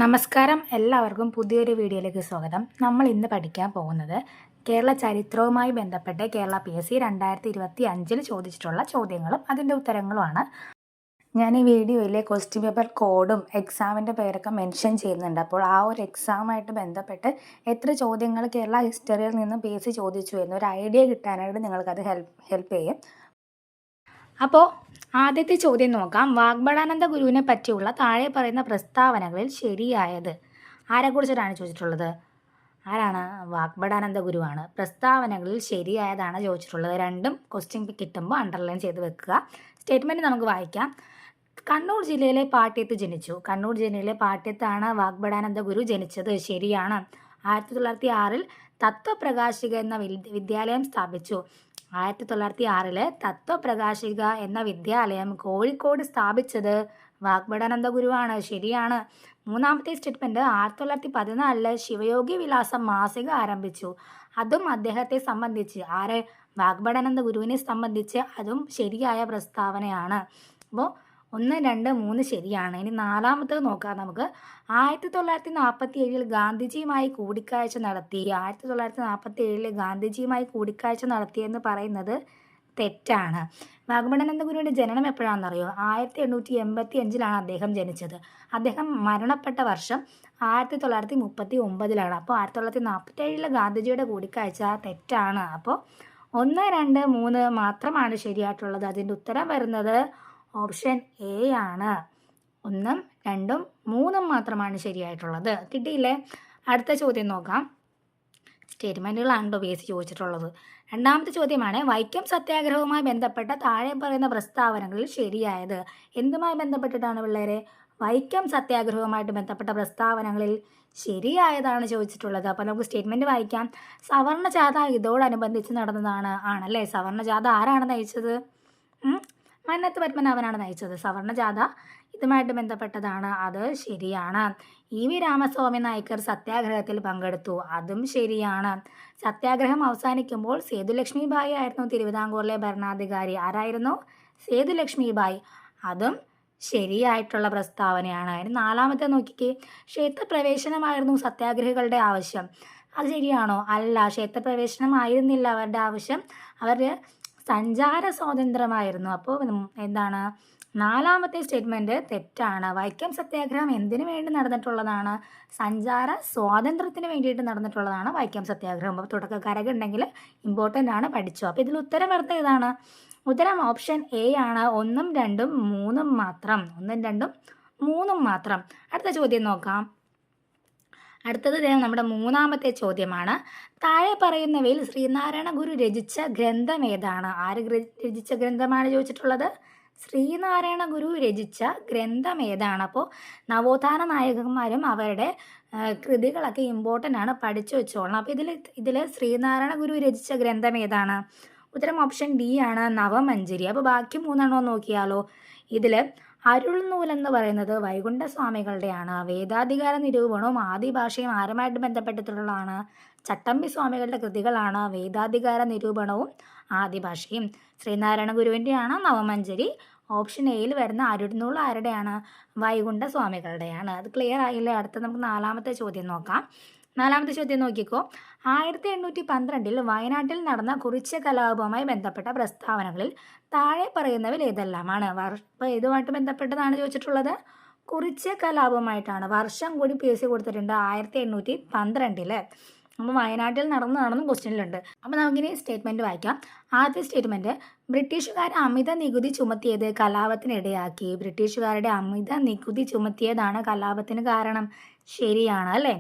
നമസ്കാരം, എല്ലാവർക്കും പുതിയൊരു വീഡിയോയിലേക്ക് സ്വാഗതം. നമ്മൾ ഇന്ന് പഠിക്കാൻ പോകുന്നത് കേരള ചരിത്രവുമായി ബന്ധപ്പെട്ട് കേരള PSC 2025 ചോദിച്ചിട്ടുള്ള ചോദ്യങ്ങളും അതിൻ്റെ ഉത്തരങ്ങളുമാണ്. ഞാൻ ഈ വീഡിയോയിലെ ക്വസ്റ്റ്യൻ പേപ്പർ കോഡും എക്സാമിൻ്റെ പേരൊക്കെ മെൻഷൻ ചെയ്യുന്നുണ്ട്. അപ്പോൾ ആ ഒരു എക്സാമായിട്ട് ബന്ധപ്പെട്ട് എത്ര ചോദ്യങ്ങൾ കേരള ഹിസ്റ്ററിയിൽ നിന്നും PSC ചോദിച്ചു എന്നൊരു ഐഡിയ കിട്ടാനായിട്ട് നിങ്ങൾക്കത് ഹെൽപ്പ് ചെയ്യും. അപ്പോൾ ആദ്യത്തെ ചോദ്യം നോക്കാം. വാഗ്ഭടാനന്ദ ഗുരുവിനെ പറ്റിയുള്ള താഴെ പറയുന്ന പ്രസ്താവനകളിൽ ശരിയായത് ആരെക്കുറിച്ചിട്ടാണ് ചോദിച്ചിട്ടുള്ളത്? ആരാണ്? വാഗ്ഭടാനന്ദ ഗുരുവാണ്. പ്രസ്താവനകളിൽ ശരിയായതാണ് ചോദിച്ചിട്ടുള്ളത്. രണ്ടും ക്വസ്റ്റ്യൻ കിട്ടുമ്പോൾ അണ്ടർലൈൻ ചെയ്ത് വെക്കുക. സ്റ്റേറ്റ്മെൻറ്റ് നമുക്ക് വായിക്കാം. കണ്ണൂർ ജില്ലയിലെ പാട്യത്ത് ജനിച്ചു. കണ്ണൂർ ജില്ലയിലെ പാട്യത്താണ് വാഗ്ഭടാനന്ദ ഗുരു ജനിച്ചത്. ശരിയാണ്. 1906 തത്വപ്രകാശിക എന്ന വിദ്യാലയം സ്ഥാപിച്ചു. 1906 തത്വപ്രകാശിക എന്ന വിദ്യാലയം കോഴിക്കോട് സ്ഥാപിച്ചത് വാഗ്ഭടാനന്ദ ഗുരുവാണ്. ശരിയാണ്. മൂന്നാമത്തെ സ്റ്റേറ്റ്മെൻറ്റ് 1914 ശിവയോഗി വിലാസം മാസിക ആരംഭിച്ചു. അതും അദ്ദേഹത്തെ സംബന്ധിച്ച്, ആരെ? വാഗ്ഭടാനന്ദ ഗുരുവിനെ സംബന്ധിച്ച് അതും ശരിയായ പ്രസ്താവനയാണ്. അപ്പോൾ 1, 2, 3 ശരിയാണ്. ഇനി നാലാമത്തേത് നോക്കാം നമുക്ക്. 1947 ഗാന്ധിജിയുമായി കൂടിക്കാഴ്ച നടത്തി. 1947 ഗാന്ധിജിയുമായി കൂടിക്കാഴ്ച നടത്തിയെന്ന് പറയുന്നത് തെറ്റാണ്. വാഗ്ഭടാനന്ദ ഗുരുവിൻ്റെ ജനനം എപ്പോഴാണെന്നറിയോ? 1885 അദ്ദേഹം ജനിച്ചത്. അദ്ദേഹം മരണപ്പെട്ട വർഷം 1939. അപ്പോൾ 1947 ഗാന്ധിജിയുടെ കൂടിക്കാഴ്ച തെറ്റാണ്. അപ്പോൾ 1, 2, 3 മാത്രമാണ് ശരിയായിട്ടുള്ളത്. അതിൻ്റെ ഉത്തരം വരുന്നത് ഓപ്ഷൻ എ ആണ്. 1, 2, 3 മാത്രമാണ് ശരിയായിട്ടുള്ളത്. കിട്ടിയില്ലേ? അടുത്ത ചോദ്യം നോക്കാം. സ്റ്റേറ്റ്മെൻറ്റുകളാണ് PSC ചോദിച്ചിട്ടുള്ളത്. രണ്ടാമത്തെ ചോദ്യമാണ്, വൈക്കം സത്യാഗ്രഹവുമായി ബന്ധപ്പെട്ട താഴെ പറയുന്ന പ്രസ്താവനകളിൽ ശരിയായത്. എന്തുമായി ബന്ധപ്പെട്ടിട്ടാണ് പിള്ളേരെ? വൈക്കം സത്യാഗ്രഹവുമായിട്ട് ബന്ധപ്പെട്ട പ്രസ്താവനകളിൽ ശരിയായതാണ് ചോദിച്ചിട്ടുള്ളത്. അപ്പോൾ നമുക്ക് സ്റ്റേറ്റ്മെൻറ്റ് വായിക്കാം. സവർണജാഥ ഇതോടനുബന്ധിച്ച് നടന്നതാണ്. ആണല്ലേ? സവർണജാഥ ആരാണ് നയിച്ചത്? മന്നത്ത് പത്മനാഭനാണ് നയിച്ചത്. സവർണജാഥ ഇതുമായിട്ട് ബന്ധപ്പെട്ടതാണ്. അത് ശരിയാണ്. EV രാമസ്വാമി നായ്ക്കർ സത്യാഗ്രഹത്തിൽ പങ്കെടുത്തു. അതും ശരിയാണ്. സത്യാഗ്രഹം അവസാനിക്കുമ്പോൾ സേതുലക്ഷ്മിബായി ആയിരുന്നു തിരുവിതാംകൂറിലെ ഭരണാധികാരി. ആരായിരുന്നു? സേതുലക്ഷ്മിബായി. അതും ശരിയായിട്ടുള്ള പ്രസ്താവനയാണ്. അതിന് നാലാമത്തെ നോക്കിക്കേ. ക്ഷേത്രപ്രവേശനമായിരുന്നു സത്യാഗ്രഹികളുടെ ആവശ്യം. അത് ശരിയാണോ? അല്ല, ക്ഷേത്രപ്രവേശനമായിരുന്നില്ല അവരുടെ ആവശ്യം. അവർ സഞ്ചാര സ്വാതന്ത്ര്യമായിരുന്നു. അപ്പോൾ എന്താണ്? നാലാമത്തെ സ്റ്റേറ്റ്മെൻറ്റ് തെറ്റാണ്. വൈക്കം സത്യാഗ്രഹം എന്തിനു വേണ്ടി നടന്നിട്ടുള്ളതാണ്? സഞ്ചാര സ്വാതന്ത്ര്യത്തിന് വേണ്ടിയിട്ട് നടന്നിട്ടുള്ളതാണ് വൈക്കം സത്യാഗ്രഹം. അപ്പോൾ തുടക്കക്കാരൊക്കെ ഉണ്ടെങ്കിൽ ഇമ്പോർട്ടൻ്റ് ആണ്, പഠിച്ചോ. അപ്പോൾ ഇതിൽ ഉത്തരം വരുന്നത് ഏതാണ്? ഉത്തരം ഓപ്ഷൻ എ ആണ്. 1, 2, 3 മാത്രം. 1, 2, 3 മാത്രം. അടുത്ത ചോദ്യം നോക്കാം. അടുത്തത് നമ്മുടെ മൂന്നാമത്തെ ചോദ്യമാണ്. താഴെ പറയുന്നവയിൽ ശ്രീനാരായണ ഗുരു രചിച്ച ഗ്രന്ഥം ഏതാണ്? ആര് രചിച്ച ഗ്രന്ഥമാണ് ചോദിച്ചിട്ടുള്ളത്? ശ്രീനാരായണ ഗുരു രചിച്ച ഗ്രന്ഥം ഏതാണ്? അപ്പോൾ നവോത്ഥാന നായകന്മാരും അവരുടെ കൃതികളൊക്കെ ഇമ്പോർട്ടൻ്റ് ആണ്, പഠിച്ചു വെച്ചോളണം. അപ്പോൾ ഇതിൽ ശ്രീനാരായണ ഗുരു രചിച്ച ഗ്രന്ഥം ഏതാണ്? ഉത്തരം ഓപ്ഷൻ ഡി ആണ്, നവമഞ്ജരി. അപ്പോൾ ബാക്കി മൂന്നെണ്ണോ നോക്കിയാലോ. ഇതിൽ അരുൾനൂൽ എന്ന് പറയുന്നത് വൈകുണ്ഠസ്വാമികളുടെയാണ്. വേദാധികാര നിരൂപണവും ആദിഭാഷയും ആരുമായിട്ട് ബന്ധപ്പെട്ടിട്ടുള്ളതാണ്? ചട്ടമ്പി സ്വാമികളുടെ കൃതികളാണ് വേദാധികാര നിരൂപണവും ആദിഭാഷയും. ശ്രീനാരായണ ഗുരുവിൻ്റെയാണ് നവമഞ്ജരി. ഓപ്ഷൻ എയിൽ വരുന്ന അരുൾനൂൽ ആരുടെയാണ്? വൈകുണ്ഠസ്വാമികളുടെയാണ്. അത് ക്ലിയർ ആയില്ലേ? അടുത്ത നമുക്ക് നാലാമത്തെ ചോദ്യം നോക്കാം. നാലാമത്തെ ചോദ്യം നോക്കിക്കോ. 1812 വയനാട്ടിൽ നടന്ന കുറിച്യ കലാപവുമായി ബന്ധപ്പെട്ട പ്രസ്താവനകളിൽ താഴെ പറയുന്നവയിൽ ഏതെല്ലാമാണ്? ഇപ്പോൾ ഇതുമായിട്ട് ബന്ധപ്പെട്ടതാണ് ചോദിച്ചിട്ടുള്ളത്. കുറിച്യ കലാപവുമായിട്ടാണ്. വർഷം കൂടി PSC കൊടുത്തിട്ടുണ്ട്, 1812. അപ്പോൾ വയനാട്ടിൽ നടന്നു ക്വസ്റ്റ്യനിലുണ്ട്. അപ്പോൾ നമുക്കിനി സ്റ്റേറ്റ്മെൻറ്റ് വായിക്കാം. ആദ്യത്തെ സ്റ്റേറ്റ്മെൻറ്റ്, ബ്രിട്ടീഷുകാർ അമിത നികുതി ചുമത്തിയത് കലാപത്തിനിടയാക്കി. ബ്രിട്ടീഷുകാരുടെ അമിത നികുതി ചുമത്തിയതാണ് കലാപത്തിന് കാരണം. ശരിയാണ് അല്ലേ?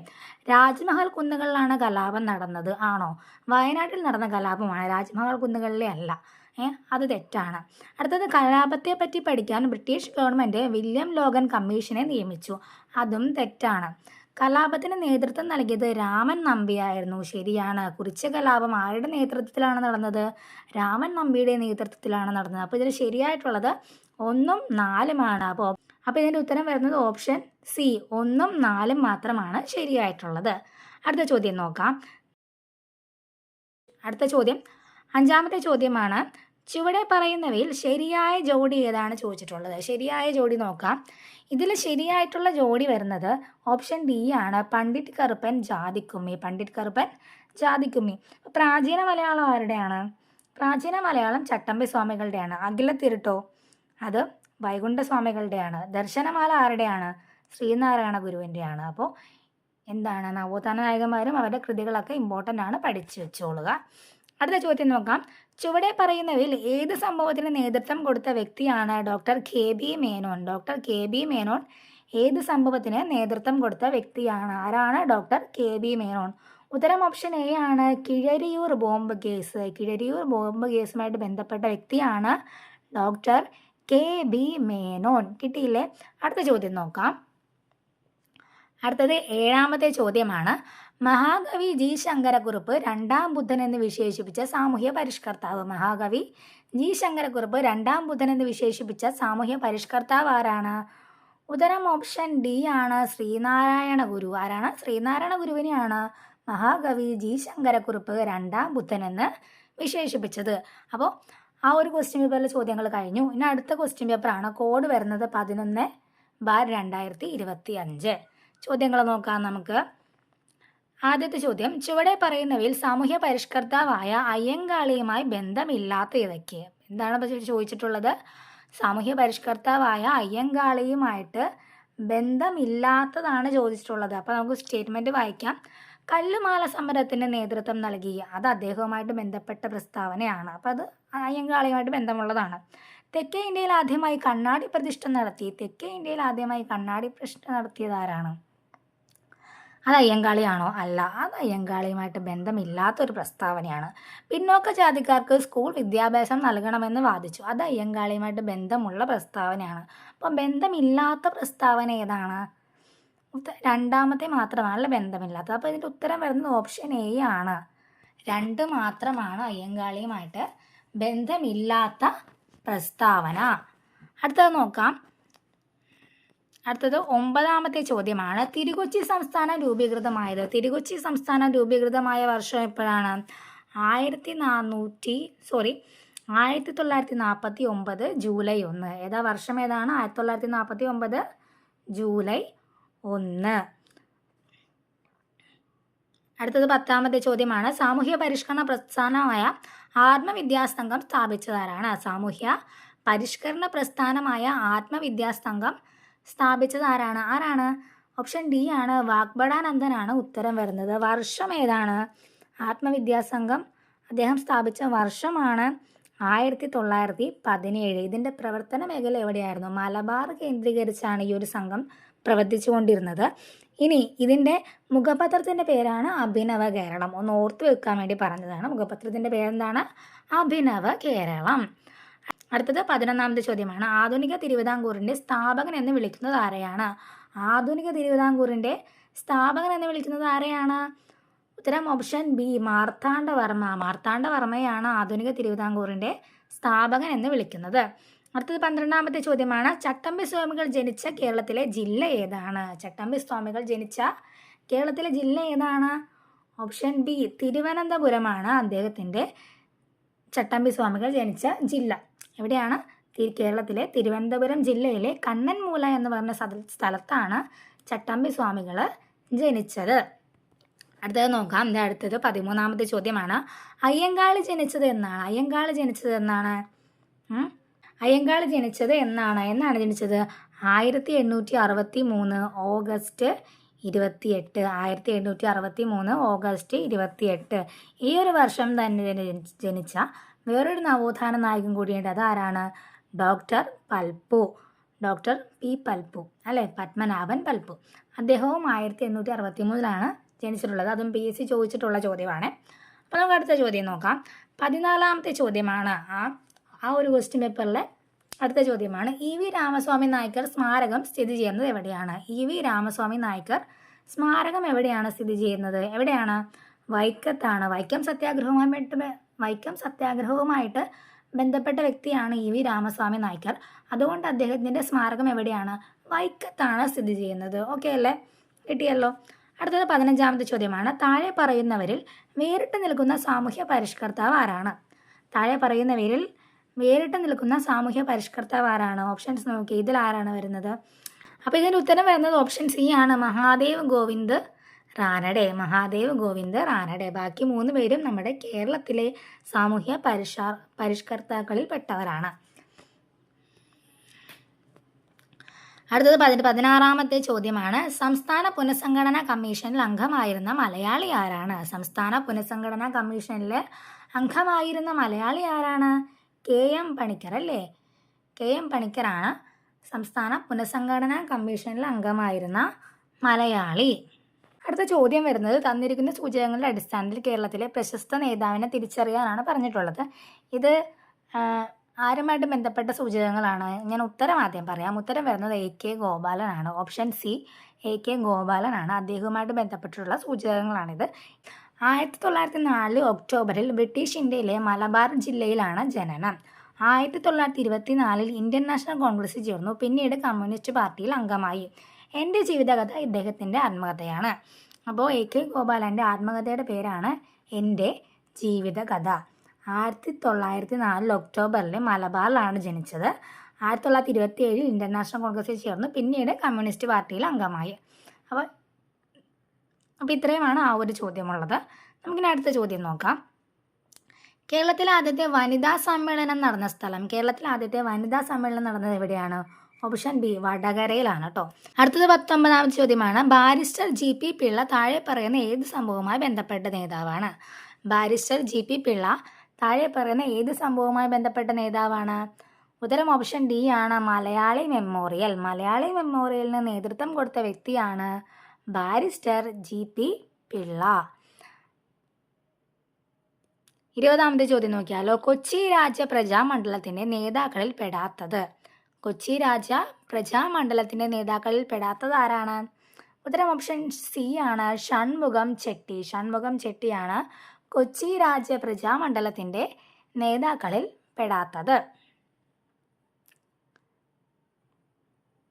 രാജ്മഹൽ കുന്നുകളിലാണ് കലാപം നടന്നത്. ആണോ? വയനാട്ടിൽ നടന്ന കലാപമാണ്, രാജ്മഹൽ കുന്നുകളിലെ അല്ല. അത് തെറ്റാണ്. അടുത്തത്, കലാപത്തെ പറ്റി പഠിക്കാൻ ബ്രിട്ടീഷ് ഗവൺമെൻറ് വില്യം ലോഗൻ കമ്മീഷനെ നിയമിച്ചു. അതും തെറ്റാണ്. കലാപത്തിന് നേതൃത്വം നൽകിയത് രാമൻ നമ്പിയായിരുന്നു. ശരിയാണ്. കുറിച്യ കലാപം ആരുടെ നേതൃത്വത്തിലാണ് നടന്നത്? രാമൻ നമ്പിയുടെ നേതൃത്വത്തിലാണ് നടന്നത്. അപ്പോൾ ഇതിൽ ശരിയായിട്ടുള്ളത് 1, 4 അപ്പോൾ ഇതിൻ്റെ ഉത്തരം വരുന്നത് ഓപ്ഷൻ സി, 1, 4 മാത്രമാണ് ശരിയായിട്ടുള്ളത്. അടുത്ത ചോദ്യം നോക്കാം. അടുത്ത ചോദ്യം അഞ്ചാമത്തെ ചോദ്യമാണ്. ചുവടെ പറയുന്നവയിൽ ശരിയായ ജോഡി ഏതാണ് ചോദിച്ചിട്ടുള്ളത്? ശരിയായ ജോഡി നോക്കാം. ഇതിൽ ശരിയായിട്ടുള്ള ജോഡി വരുന്നത് ഓപ്ഷൻ ഡി ആണ്, പണ്ഡിറ്റ് കറുപ്പൻ ജാതിക്കുമ്മി. പണ്ഡിറ്റ് കറുപ്പൻ ജാതിക്കുമ്മി. പ്രാചീന മലയാളം ആരുടെയാണ്? പ്രാചീന മലയാളം ചട്ടമ്പി സ്വാമികളുടെയാണ്. അഖിലത്തിരുട്ടോ അത് വൈകുണ്ഠസ്വാമികളുടെയാണ്. ദർശനമാല ആരുടെയാണ്? ശ്രീനാരായണ ഗുരുവിൻ്റെയാണ്. അപ്പോൾ എന്താണ്, നവോത്ഥാന നായകന്മാരും അവരുടെ കൃതികളൊക്കെ ഇമ്പോർട്ടൻ്റ് ആണ്, പഠിച്ചു വെച്ചോളുക. അടുത്ത ചോദ്യം നോക്കാം. ചുവടെ പറയുന്നവയിൽ ഏത് സംഭവത്തിന് നേതൃത്വം കൊടുത്ത വ്യക്തിയാണ് doctor K B Menon? Doctor K B Menon ഏത് സംഭവത്തിന് നേതൃത്വം കൊടുത്ത വ്യക്തിയാണ്? ആരാണ് ഡോക്ടർ കെ ബി മേനോൻ? ഉത്തരം ഓപ്ഷൻ എ ആണ്, Keezhariyur bomb case. Keezhariyur bomb കേസുമായിട്ട് ബന്ധപ്പെട്ട വ്യക്തിയാണ് ഡോക്ടർ കെ ബി മേനോൻ. കിട്ടിയില്ലേ? അടുത്ത ചോദ്യം നോക്കാം. അടുത്തത് 7ാമത്തെ ചോദ്യമാണ്. മഹാകവി ജി ശങ്കരക്കുറുപ്പ് രണ്ടാം ബുദ്ധൻ എന്ന് വിശേഷിപ്പിച്ച സാമൂഹ്യ പരിഷ്കർത്താവ്. മഹാകവി ജി ശങ്കരക്കുറുപ്പ് രണ്ടാം ബുദ്ധൻ എന്ന് വിശേഷിപ്പിച്ച സാമൂഹ്യ പരിഷ്കർത്താവ് ആരാണ്? ഉത്തരം ഓപ്ഷൻ ഡി ആണ്, ശ്രീനാരായണ ഗുരു. ആരാണ്? ശ്രീനാരായണ ഗുരുവിനെയാണ് മഹാകവി ജി ശങ്കരക്കുറുപ്പ് രണ്ടാം ബുദ്ധൻ എന്ന് വിശേഷിപ്പിച്ചത്. അപ്പോൾ ആ ഒരു ക്വസ്റ്റ്യൻ പേപ്പറിലെ ചോദ്യങ്ങൾ കഴിഞ്ഞു. ഇനി അടുത്ത ക്വസ്റ്റ്യൻ പേപ്പറാണ്. കോഡ് വരുന്നത് 11/2025. ചോദ്യങ്ങൾ നോക്കാം നമുക്ക്. ആദ്യത്തെ ചോദ്യം, ചുവടെ പറയുന്നവയിൽ സാമൂഹ്യ പരിഷ്കർത്താവായ അയ്യങ്കാളിയുമായി ബന്ധമില്ലാത്ത ഏതൊക്കെ? എന്താണ് ചോദിച്ചിട്ടുള്ളത്? സാമൂഹ്യ പരിഷ്കർത്താവായ അയ്യങ്കാളിയുമായിട്ട് ബന്ധമില്ലാത്തതാണ് ചോദിച്ചിട്ടുള്ളത്. അപ്പോൾ നമുക്ക് സ്റ്റേറ്റ്മെൻറ്റ് വായിക്കാം. കല്ലുമാല സമരത്തിന് നേതൃത്വം നൽകി, അത് അദ്ദേഹവുമായിട്ട് ബന്ധപ്പെട്ട പ്രസ്താവനയാണ്. അപ്പോൾ അത് അയ്യങ്കാളിയുമായിട്ട് ബന്ധമുള്ളതാണ്. തെക്കേ ഇന്ത്യയിൽ ആദ്യമായി കണ്ണാടി പ്രതിഷ്ഠ നടത്തി. തെക്കേ ഇന്ത്യയിൽ ആദ്യമായി കണ്ണാടി പ്രതിഷ്ഠ നടത്തിയത് ആരാണ്? അത് അയ്യങ്കാളിയാണോ? അല്ല, അത് അയ്യങ്കാളിയുമായിട്ട് ബന്ധമില്ലാത്തൊരു പ്രസ്താവനയാണ്. പിന്നോക്ക ജാതിക്കാർക്ക് സ്കൂൾ വിദ്യാഭ്യാസം നൽകണമെന്ന് വാദിച്ചു. അത് അയ്യങ്കാളിയുമായിട്ട് ബന്ധമുള്ള പ്രസ്താവനയാണ്. അപ്പം ബന്ധമില്ലാത്ത പ്രസ്താവന ഏതാണ്? രണ്ടാമത്തെ മാത്രമാണല്ലോ ബന്ധമില്ലാത്തത്. അപ്പോൾ ഇതിൻ്റെ ഉത്തരം വരുന്നത് ഓപ്ഷൻ എ ആണ്. 2 മാത്രമാണ് അയ്യങ്കാളിയുമായിട്ട് ബന്ധമില്ലാത്ത പ്രസ്താവന. അടുത്തത് നോക്കാം. അടുത്തത് 9ാമത്തെ ചോദ്യമാണ്. തിരുകൊച്ചി സംസ്ഥാനം രൂപീകൃതമായത്. തിരുകൊച്ചി സംസ്ഥാനം രൂപീകൃതമായ വർഷം എപ്പോഴാണ്? 1949 ജൂലൈ 1. ഏതാ വർഷം ഏതാണ്? 1949 ജൂലൈ 1. അടുത്തത് 10ാമത്തെ ചോദ്യമാണ്. സാമൂഹ്യ പരിഷ്കരണ പ്രസ്ഥാനമായ ആത്മവിദ്യാസംഘം സ്ഥാപിച്ചതാരാണ്? സാമൂഹ്യ പരിഷ്കരണ പ്രസ്ഥാനമായ ആത്മവിദ്യാസംഘം സ്ഥാപിച്ചത് ആരാണ്? ഓപ്ഷൻ ഡി ആണ്, വാഗ്ബടാനന്ദനാണ് ഉത്തരം വരുന്നത്. വർഷം ഏതാണ്? ആത്മവിദ്യാസംഘം അദ്ദേഹം സ്ഥാപിച്ച വർഷമാണ് 1917. ഇതിൻ്റെ പ്രവർത്തന മേഖല എവിടെയായിരുന്നു? മലബാർ കേന്ദ്രീകരിച്ചാണ് ഈ ഒരു സംഘം പ്രവർത്തിച്ചു കൊണ്ടിരുന്നത്. ഇനി ഇതിൻ്റെ മുഖപത്രത്തിൻ്റെ പേരാണ് അഭിനവ കേരളം. ഒന്ന് ഓർത്ത് വെക്കാൻ വേണ്ടി പറഞ്ഞതാണ്. മുഖപത്രത്തിൻ്റെ പേരെന്താണ്? അഭിനവ കേരളം. അടുത്തത് 11ാമത്തെ ചോദ്യമാണ്. ആധുനിക തിരുവിതാംകൂറിൻ്റെ സ്ഥാപകൻ എന്ന് വിളിക്കുന്നത് ആരെയാണ്? ആധുനിക തിരുവിതാംകൂറിൻ്റെ സ്ഥാപകൻ എന്ന് വിളിക്കുന്നത് ആരെയാണ്? ഉത്തരം ഓപ്ഷൻ ബി, മാർത്താണ്ഡവർമ്മ. മാർത്താണ്ഡവർമ്മയാണ് ആധുനിക തിരുവിതാംകൂറിൻ്റെ സ്ഥാപകൻ എന്ന് വിളിക്കുന്നത്. അടുത്തത് 12ാമത്തെ ചോദ്യമാണ്. ചട്ടമ്പി സ്വാമികൾ ജനിച്ച കേരളത്തിലെ ജില്ല ഏതാണ്? ചട്ടമ്പി സ്വാമികൾ ജനിച്ച കേരളത്തിലെ ജില്ല ഏതാണ്? ഓപ്ഷൻ ബി, തിരുവനന്തപുരമാണ് അദ്ദേഹത്തിൻ്റെ ചട്ടമ്പി സ്വാമികൾ ജനിച്ച ജില്ല. എവിടെയാണ്? കേരളത്തിലെ തിരുവനന്തപുരം ജില്ലയിലെ കണ്ണൻമൂല എന്ന് പറഞ്ഞ സ്ഥലത്താണ് ചട്ടമ്പി സ്വാമികൾ ജനിച്ചത്. അടുത്തത് നോക്കാം. അടുത്തത് 13ാമത്തെ ചോദ്യമാണ്. അയ്യങ്കാളി ജനിച്ചത് എന്നാണ്? അയ്യങ്കാളി ജനിച്ചത് എന്നാണ്? എന്നാണ് ജനിച്ചത്? 1863 ഓഗസ്റ്റ് 28. 1863 ഓഗസ്റ്റ് 28. ഈ ഒരു വർഷം തന്നെ ജനിച്ച വേറൊരു നവോത്ഥാന നായകൻ കൂടിയുണ്ട്. അതാരാണ്? Doctor Palpu. Doctor P Palpu അല്ലേ? പത്മനാഭൻ പൽപ്പു. അദ്ദേഹവും 1863 ജനിച്ചിട്ടുള്ളത്. അതും PSC ചോദിച്ചിട്ടുള്ള ചോദ്യമാണ്. അപ്പോൾ നമുക്ക് അടുത്ത ചോദ്യം നോക്കാം. 14ാമത്തെ ചോദ്യമാണ്. ആ ഒരു ക്വസ്റ്റ്യൻ പേപ്പറിലെ അടുത്ത ചോദ്യമാണ്. EV രാമസ്വാമി നായ്ക്കർ സ്മാരകം സ്ഥിതി ചെയ്യുന്നത് എവിടെയാണ്? EV രാമസ്വാമി നായ്ക്കർ സ്മാരകം എവിടെയാണ് സ്ഥിതി ചെയ്യുന്നത്? എവിടെയാണ്? വൈക്കത്താണ്. വൈക്കം സത്യാഗ്രഹവുമായിട്ട് ബന്ധപ്പെട്ട വ്യക്തിയാണ് EV രാമസ്വാമി നായ്ക്കർ. അതുകൊണ്ട് അദ്ദേഹത്തിൻ്റെ സ്മാരകം എവിടെയാണ്? വൈക്കത്താണ് സ്ഥിതി ചെയ്യുന്നത്. ഓക്കെ അല്ലേ? കിട്ടിയല്ലോ. അടുത്തത് 15ാമത്തെ ചോദ്യമാണ്. താഴെ പറയുന്നവരിൽ വേറിട്ട് നിൽക്കുന്ന സാമൂഹ്യ പരിഷ്കർത്താവ് ആരാണ്? താഴെ പറയുന്നവരിൽ വേറിട്ട് നിൽക്കുന്ന സാമൂഹ്യ പരിഷ്കർത്താവ് ആരാണ്? ഓപ്ഷൻസ് നോക്കി. ഇതിൽ ആരാണ് വരുന്നത്? അപ്പോൾ ഇതിൻ്റെ ഉത്തരം വരുന്നത് ഓപ്ഷൻ സി ആണ്, മഹാദേവ് ഗോവിന്ദ് റാനഡെ. ബാക്കി 3 പേരും നമ്മുടെ കേരളത്തിലെ സാമൂഹ്യ പരിഷ്കർത്താക്കളിൽ പെട്ടവരാണ്. അടുത്തത് 16ാമത്തെ ചോദ്യമാണ്. സംസ്ഥാന പുനഃസംഘടനാ കമ്മീഷനിൽ അംഗമായിരുന്ന മലയാളി ആരാണ്? സംസ്ഥാന പുനഃസംഘടനാ കമ്മീഷനിൽ അംഗമായിരുന്ന മലയാളി ആരാണ്? KM പണിക്കർ അല്ലേ? KM പണിക്കറാണ് സംസ്ഥാന പുനഃസംഘടനാ കമ്മീഷനിൽ അംഗമായിരുന്ന മലയാളി. അടുത്ത ചോദ്യം വരുന്നത് തന്നിരിക്കുന്ന സൂചകങ്ങളുടെ അടിസ്ഥാനത്തിൽ കേരളത്തിലെ പ്രശസ്ത നേതാവിനെ തിരിച്ചറിയാനാണ് പറഞ്ഞിട്ടുള്ളത്. ഇത് ആരുമായിട്ട് ബന്ധപ്പെട്ട സൂചകങ്ങളാണ്? ഞാൻ ഉത്തരം ആദ്യം പറയാം. ഉത്തരം വരുന്നത് AK ഗോപാലനാണ്. ഓപ്ഷൻ സി AK ഗോപാലനാണ്. അദ്ദേഹവുമായിട്ട് ബന്ധപ്പെട്ടിട്ടുള്ള സൂചകങ്ങളാണിത്. 1904 ഒക്ടോബറിൽ ബ്രിട്ടീഷ് ഇന്ത്യയിലെ മലബാർ ജില്ലയിലാണ് ജനനം. 1924 ഇന്ത്യൻ നാഷണൽ കോൺഗ്രസിൽ ചേർന്നു. പിന്നീട് കമ്മ്യൂണിസ്റ്റ് പാർട്ടിയിൽ അംഗമായി. എൻ്റെ ജീവിതകഥ ഇദ്ദേഹത്തിൻ്റെ ആത്മകഥയാണ്. അപ്പോൾ AK ഗോപാലൻ്റെ ആത്മകഥയുടെ പേരാണ് എൻ്റെ ജീവിതകഥ. 1904 ഒക്ടോബറിൽ മലബാറിലാണ് ജനിച്ചത്. 1927 ഇന്ത്യൻ നാഷണൽ കോൺഗ്രസിൽ ചേർന്നു. പിന്നീട് കമ്മ്യൂണിസ്റ്റ് പാർട്ടിയിൽ അംഗമായി. അപ്പോൾ ഇത്രയുമാണ് ആ ഒരു ചോദ്യമുള്ളത്. നമുക്കിനി അടുത്ത ചോദ്യം നോക്കാം. കേരളത്തിലെ ആദ്യത്തെ വനിതാ സമ്മേളനം നടന്ന സ്ഥലം. കേരളത്തിലെ ആദ്യത്തെ വനിതാ സമ്മേളനം നടന്നത് എവിടെയാണ്? ഓപ്ഷൻ ബി വടകരയിലാണ് കേട്ടോ. അടുത്തത് 19ാമത്തെ ചോദ്യമാണ്. ബാരിസ്റ്റർ GP പിള്ള താഴെ പറയുന്ന ഏത് സംഭവവുമായി ബന്ധപ്പെട്ട നേതാവാണ്? ബാരിസ്റ്റർ GP പിള്ള താഴെ പറയുന്ന ഏത് സംഭവവുമായി ബന്ധപ്പെട്ട നേതാവാണ്? ഉത്തരം ഓപ്ഷൻ ഡി ആണ്, മലയാളി മെമ്മോറിയൽ. മലയാളി മെമ്മോറിയലിന് നേതൃത്വം കൊടുത്ത വ്യക്തിയാണ് ബാരിസ്റ്റർ GP പിള്ള. 20ാമത്തെ ചോദ്യം നോക്കിയാലോ. കൊച്ചി രാജ്യ പ്രജാമണ്ഡലത്തിൻ്റെ നേതാക്കളിൽ പെടാത്തത്. കൊച്ചി രാജ്യ പ്രജാമണ്ഡലത്തിൻ്റെ നേതാക്കളിൽ പെടാത്തത് ആരാണ്? ഉത്തരം ഓപ്ഷൻ സി ആണ്, ഷൺമുഖം ചെട്ടിയാണ് കൊച്ചി രാജ്യ പ്രജാമണ്ഡലത്തിൻ്റെ നേതാക്കളിൽ പെടാത്തത്.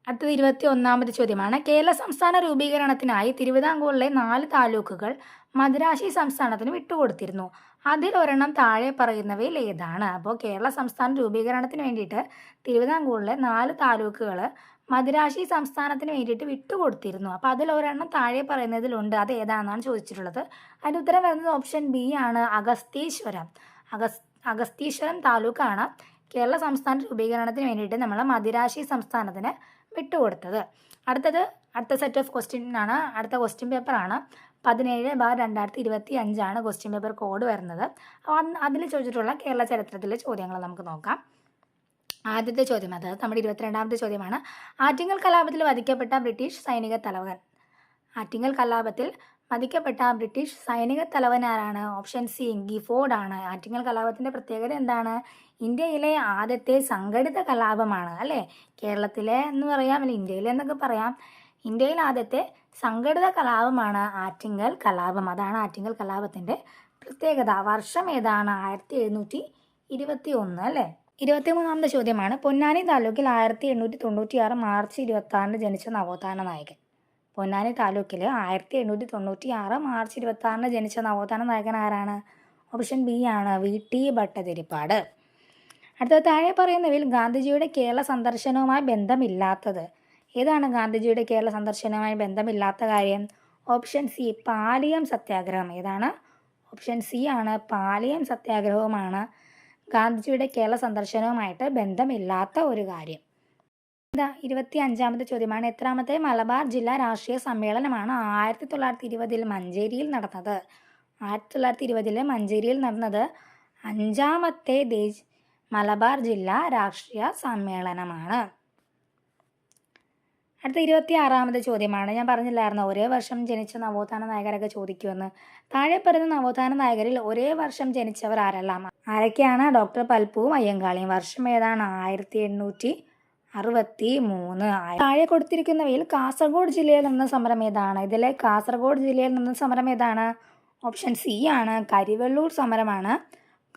അടുത്തത് 21ാമത്തെ ചോദ്യമാണ്. കേരള സംസ്ഥാന രൂപീകരണത്തിനായി തിരുവിതാംകൂറിലെ 4 താലൂക്കുകൾ മദിരാശി സംസ്ഥാനത്തിന് വിട്ടുകൊടുത്തിരുന്നു. അതിലൊരെണ്ണം താഴെ പറയുന്നവയിൽ ഏതാണ്? അപ്പോൾ കേരള സംസ്ഥാന രൂപീകരണത്തിന് വേണ്ടിയിട്ട് തിരുവിതാംകൂറിലെ 4 താലൂക്കുകൾ മദിരാശി സംസ്ഥാനത്തിന് വേണ്ടിയിട്ട് വിട്ടുകൊടുത്തിരുന്നു. അപ്പോൾ അതിലൊരെണ്ണം താഴെ പറയുന്നതിലുണ്ട്. അത് ഏതാണെന്നാണ് ചോദിച്ചിട്ടുള്ളത്. അതിൻ്റെ ഉത്തരം വരുന്നത് ഓപ്ഷൻ ബി ആണ്, അഗസ്തീശ്വരം താലൂക്കാണ് കേരള സംസ്ഥാന രൂപീകരണത്തിന് വേണ്ടിയിട്ട് നമ്മൾ മദിരാശി സംസ്ഥാനത്തിന് വിട്ടുകൊടുത്തത്. അടുത്ത സെറ്റ് ഓഫ് ക്വസ്റ്റ്യനാണ്, അടുത്ത ക്വസ്റ്റ്യൻ പേപ്പറാണ്. 17/2025 ക്വസ്റ്റ്യൻ പേപ്പർ കോഡ് വരുന്നത്. അതിൽ ചോദിച്ചിട്ടുള്ള കേരള ചരിത്രത്തിലെ ചോദ്യങ്ങൾ നമുക്ക് നോക്കാം. ആദ്യത്തെ ചോദ്യം, അതായത് നമ്മുടെ 22ാമത്തെ ചോദ്യമാണ്. ആറ്റിങ്ങൽ കലാപത്തിൽ വധിക്കപ്പെട്ട ബ്രിട്ടീഷ് സൈനിക തലവൻ ആരാണ്? ഓപ്ഷൻ സി ഗിഫോർഡ് ആണ്. ആറ്റിങ്ങൽ കലാപത്തിൻ്റെ പ്രത്യേകത എന്താണ്? ഇന്ത്യയിലെ ആദ്യത്തെ സംഘടിത കലാപമാണ് അല്ലേ? കേരളത്തിലെ എന്ന് പറയാം, അല്ലെങ്കിൽ ഇന്ത്യയിലെ എന്നൊക്കെ പറയാം. ഇന്ത്യയിലെ ആദ്യത്തെ സംഘടിത കലാപമാണ് ആറ്റിങ്ങൽ കലാപം. അതാണ് ആറ്റിങ്ങൽ കലാപത്തിൻ്റെ പ്രത്യേകത. വർഷം ഏതാണ്? 1721 അല്ലേ? 23ാമത്തെ ചോദ്യമാണ്. പൊന്നാനി താലൂക്കിൽ 1896 മാർച്ച് 26 ജനിച്ച നവോത്ഥാന നായകൻ. പൊന്നാനി താലൂക്കിൽ 1896 മാർച്ച് 26 ജനിച്ച നവോത്ഥാന നായകൻ ആരാണ്? ഓപ്ഷൻ ബി ആണ്, VT ഭട്ടതിരിപ്പാട്. അടുത്ത താഴെ പറയുന്നവയിൽ ഗാന്ധിജിയുടെ കേരള സന്ദർശനവുമായി ബന്ധമില്ലാത്തത് ഏതാണ്? ഗാന്ധിജിയുടെ കേരള സന്ദർശനവുമായി ബന്ധമില്ലാത്ത കാര്യം? ഓപ്ഷൻ സി പാലിയം സത്യാഗ്രഹം. ഏതാണ്? ഓപ്ഷൻ സി ആണ്, പാലിയം സത്യാഗ്രഹവുമാണ് ഗാന്ധിജിയുടെ കേരള സന്ദർശനവുമായിട്ട് ബന്ധമില്ലാത്ത ഒരു കാര്യം. 25ാമത്തെ ചോദ്യമാണ്. എത്രാമത്തെ മലബാർ ജില്ലാ രാഷ്ട്രീയ സമ്മേളനമാണ് 1920 മഞ്ചേരിയിൽ നടന്നത്? 1920 മഞ്ചേരിയിൽ നടന്നത് 5ാമത്തെ മലബാർ ജില്ലാ രാഷ്ട്രീയ സമ്മേളനമാണ്. അടുത്ത 26ാമത്തെ ചോദ്യമാണ്. ഞാൻ പറഞ്ഞില്ലായിരുന്നു ഒരേ വർഷം ജനിച്ച നവോത്ഥാന നായകരൊക്കെ ചോദിക്കുമെന്ന്. താഴെ പറയുന്ന നവോത്ഥാന നായകരിൽ ഒരേ വർഷം ജനിച്ചവർ ആരൊക്കെയാണ്? ഡോക്ടർ പൽപ്പുവും അയ്യങ്കാളിയും. വർഷം ഏതാണ്? 1863. താഴെ കൊടുത്തിരിക്കുന്നവയിൽ കാസർഗോഡ് ജില്ലയിൽ നടന്ന സമരം ഏതാണ്? ഇതിലെ കാസർഗോഡ് ജില്ലയിൽ നടന്ന സമരം ഏതാണ്? ഓപ്ഷൻ സി ആണ്, കരിവെള്ളൂർ സമരമാണ്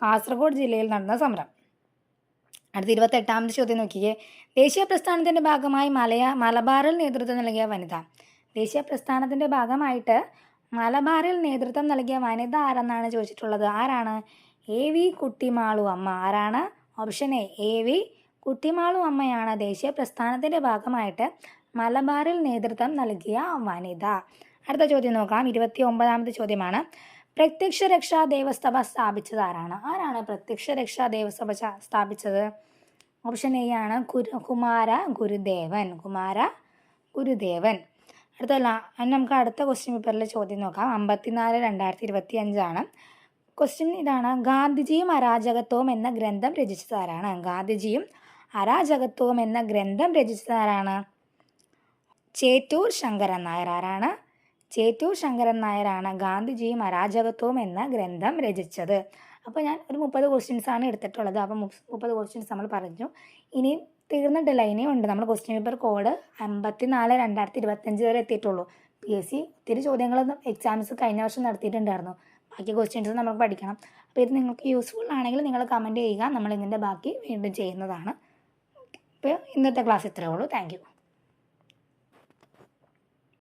കാസർഗോഡ് ജില്ലയിൽ നടന്ന സമരം. അടുത്ത 28ാമത്തെ ചോദ്യം നോക്കിയേ. ദേശീയ പ്രസ്ഥാനത്തിൻ്റെ ഭാഗമായി മലബാറിൽ നേതൃത്വം നൽകിയ വനിത. ദേശീയ പ്രസ്ഥാനത്തിൻ്റെ ഭാഗമായിട്ട് മലബാറിൽ നേതൃത്വം നൽകിയ വനിത ആരെന്നാണ് ചോദിച്ചിട്ടുള്ളത്. ആരാണ്? AV കുട്ടിമാളു അമ്മ. ആരാണ്? ഓപ്ഷൻ എ AV കുട്ടിമാളു അമ്മയാണ് ദേശീയ പ്രസ്ഥാനത്തിൻ്റെ ഭാഗമായിട്ട് മലബാറിൽ നേതൃത്വം നൽകിയ വനിത? അടുത്ത ചോദ്യം നോക്കാം. 29ാമത്തെ ചോദ്യമാണ്. പ്രത്യക്ഷ രക്ഷാ ദേവസഭ സ്ഥാപിച്ചത് ആരാണ്? ആരാണ് പ്രത്യക്ഷ രക്ഷാ ദേവസഭ സ്ഥാപിച്ചത്? ഓപ്ഷൻ എ ആണ് കുമാര ഗുരുദേവൻ. കുമാര ഗുരുദേവൻ. അടുത്തല്ല, നമുക്ക് അടുത്ത ക്വസ്റ്റ്യൻ പേപ്പറിലെ ചോദ്യം നോക്കാം. 54/2025 ക്വസ്റ്റ്യൻ ഇതാണ്. ഗാന്ധിജിയും അരാജകത്വവും എന്ന ഗ്രന്ഥം രചിച്ചത് ആരാണ്? ഗാന്ധിജിയും അരാജകത്വവും എന്ന ഗ്രന്ഥം രചിച്ചത് ആരാണ്? ചേറ്റൂർ ശങ്കരൻ നായർ. ആരാണ്? ചേറ്റൂർ ശങ്കരൻ നായരാണ് ഗാന്ധിജിയും അരാജകത്വവും എന്ന ഗ്രന്ഥം രചിച്ചത്. അപ്പോൾ ഞാൻ ഒരു 30 ക്വസ്റ്റ്യൻസാണ് എടുത്തിട്ടുള്ളത്. അപ്പോൾ 30 ക്വസ്റ്റ്യൻസ് നമ്മൾ പറഞ്ഞു. ഇനി തീർന്നിട്ടില്ല, ഇനിയും ഉണ്ട്. നമ്മൾ ക്വസ്റ്റ്യൻ പേപ്പർ കോഡ് 54/2025 വരെ എത്തിയിട്ടുള്ളൂ. PSC ഒത്തിരി ചോദ്യങ്ങളൊന്നും എക്സാംസ് കഴിഞ്ഞ വർഷം നടത്തിയിട്ടുണ്ടായിരുന്നു. ബാക്കി ക്വസ്റ്റ്യൻസ് നമുക്ക് പഠിക്കണം. അപ്പോൾ ഇത് നിങ്ങൾക്ക് യൂസ്ഫുൾ ആണെങ്കിൽ നിങ്ങൾ കമൻറ്റ് ചെയ്യുക. നമ്മൾ ഇതിൻ്റെ ബാക്കി വീണ്ടും ചെയ്യുന്നതാണ്. അപ്പോൾ ഇന്നത്തെ ക്ലാസ് ഇത്രയേ ഉള്ളൂ. Thank you.